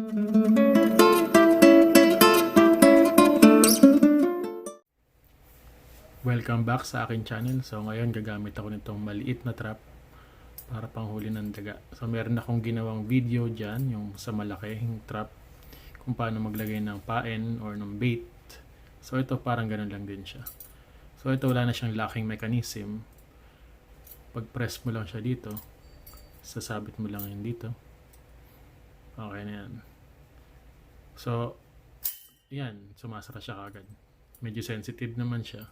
Welcome back sa aking channel. So ngayon gagamit ako nitong maliit na trap para panghuli ng daga. So meron akong ginawang video dyan, yung sa malaking trap, kung paano maglagay ng pain or ng bait. So ito parang ganun lang din siya. So ito wala na siyang locking mechanism. Pag press mo lang siya dito, sasabit mo lang yun dito. Okay na yan. So yan, sumasara siya kagad. Medyo sensitive naman siya.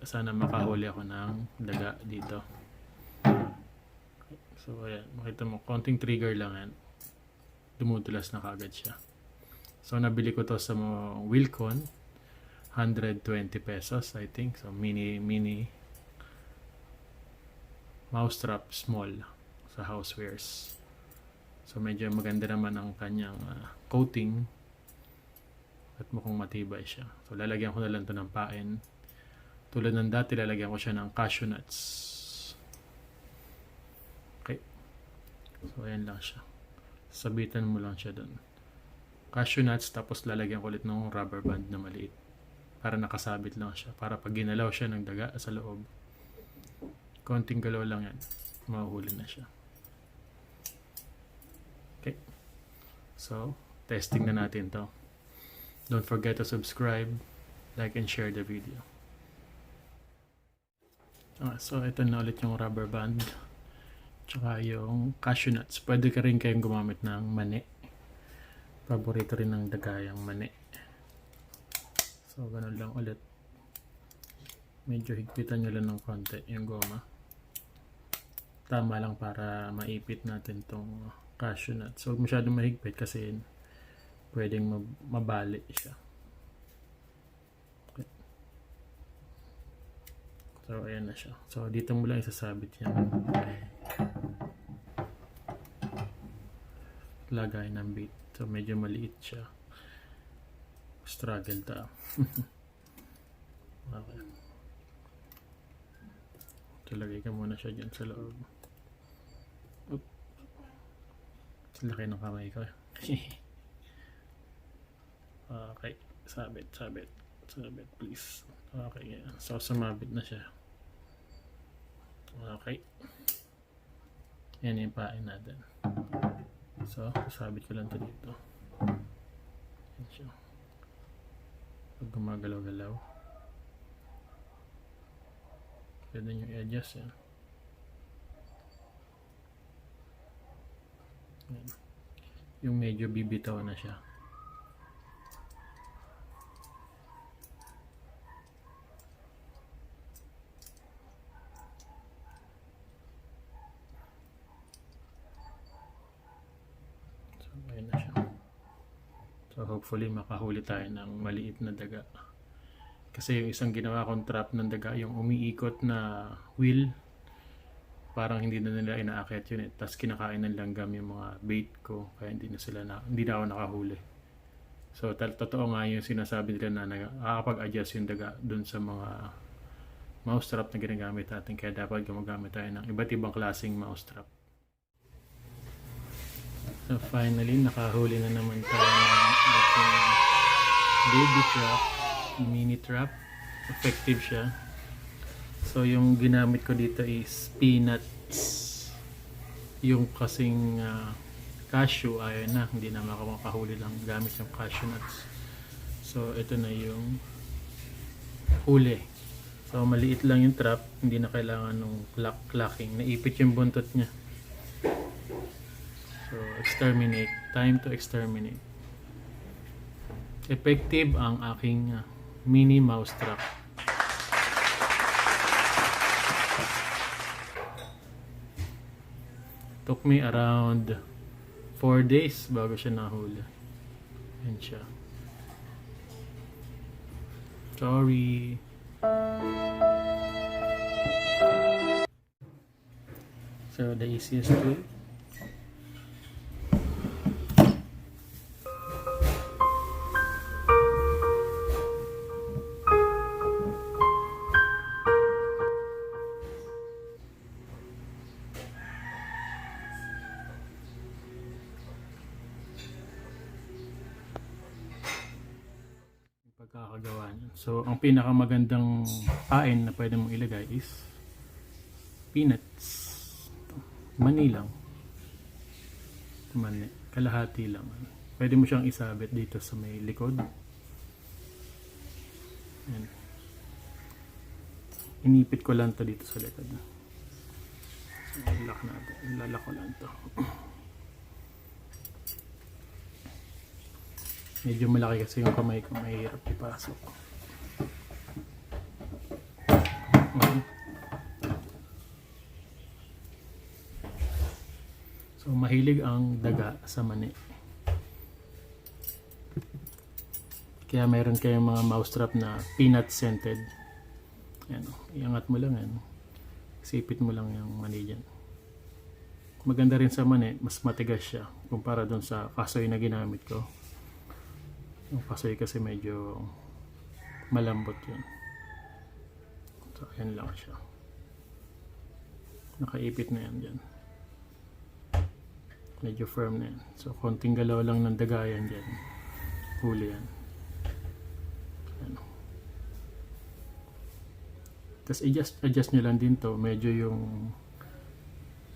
Sana makahuli ako ng daga dito. So ayan, makita mo, konting trigger lang yan. Dumudulas na kagad siya. So nabili ko to sa mga Wilcon, 120 pesos I think. So mini mousetrap small sa housewares. So medyo maganda naman ang kanyang coating at mukhang matibay siya. So lalagyan ko na lang to ng pain. Tulad ng dati, lalagyan ko siya ng cashew nuts. Okay. So, ayan lang siya. Sabitan mo lang siya dun. Cashew nuts, tapos lalagyan ko ulit ng rubber band na maliit. Para nakasabit lang siya. Para pag ginalaw siya ng daga sa loob. Konting galaw lang yan. Mahuhuli na siya. Okay. So, testing na natin to. Don't forget to subscribe, like, and share the video. So ito na ulit yung rubber band tsaka yung cashew nuts. Pwede ka rin kayong gumamit ng mani. Paborito rin ng daga yung mani. So ganun lang ulit. Medyo higpitan nyo lang ng konti yung goma. Tama lang para maipit natin tong cashew nuts. So masyadong mahigpit kasi pwedeng mabali siya. So, ayan na siya. So, dito mo lang isasabit yan. Lagay ng bait. So, medyo maliit siya. Struggle ta. Okay. So, lagay ka muna siya dyan sa loob. Oop. Laki ng kamay ko. Okay. Sabit please. Okay, yeah. So sumabit na siya. Okay. Yan yung pain natin. So, sabit ko lang ito dito. Yan siya. Pag gumagalaw-galaw, pwede nyo i-adjust yan. Yan. Yung medyo bibitaw na siya. So hopefully makahuli tayo ng maliit na daga. Kasi yung isang ginawa kong trap ng daga, yung umiikot na wheel, parang hindi na nila inaakyat yun eh. Tapos kinakain ng langgam yung mga bait ko, kaya hindi na ako nakahuli. So totoo nga yung sinasabi nila na nakakapag-adjust yung daga dun sa mga mousetrap na ginagamit natin. Kaya dapat gumagamit tayo ng iba't ibang klaseng mousetrap. So finally, nakahuli na naman tayo ng ating baby trap, mini trap. Effective siya. So yung ginamit ko dito is peanuts. Yung kasing cashew, ayun na, hindi na makahuli lang gamit yung cashew nuts. So ito na yung huli. So maliit lang yung trap, hindi na kailangan ng clacking. Naipit yung buntot niya. So, exterminate. Time to exterminate. Effective ang aking mini mouse trap. Took me around 4 days bago siya nahuli. Yan siya. Sorry. So, the easiest tool. pagkakagawa niyan. So, ang pinakamagandang pain na pwede mong ilagay is peanuts. Ito. Mani lang. Mani. Kalahati lang. Pwede mo siyang isabit dito sa may likod. Ayan. Inipit ko lang to dito sa likod. So, ilak natin. Ilalak ko lang to. Medyo malaki kasi yung kamay ko, mahirap ipasok. Okay. So mahilig ang daga sa mani. Kaya mayroon kayong mga mousetrap na peanut scented. Ayan, iangat mo lang yan. Sipit mo lang yung mani dyan. Maganda rin sa mani, mas matigas siya kumpara dun sa kasoy na ginamit ko. Yung kasoy kasi medyo malambot yun. So ayan lang siya. Nakaipit na yan dyan. Medyo firm na yan. So konting galaw lang ng dagayan dyan. Huli yan. Ayan. Tapos adjust nyo lang din to. Medyo yung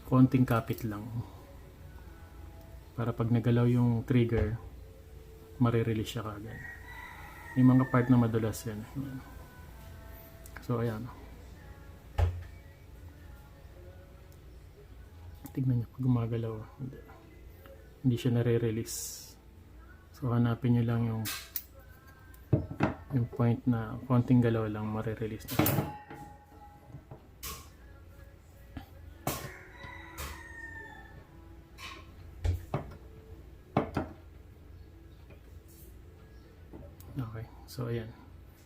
konting kapit lang. Para pag nagalaw yung trigger, marirelease siya kagad. May mga part na madulas yan. Ayan. So ayan. Tignan niyo pag gumagalaw. Hindi siya nare-release. So hanapin niyo lang yung point na konting galaw lang marirelease na siya. Okay, so ayan.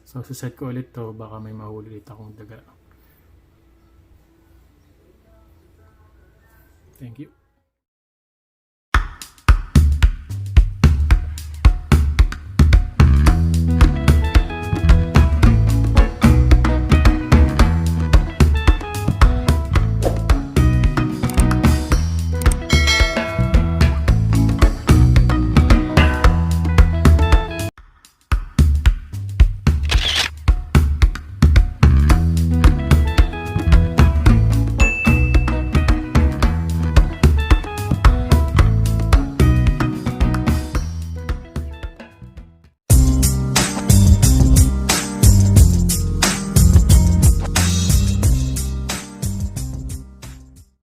So set ko ulit to, baka may mahuli ulit akong daga. Thank you.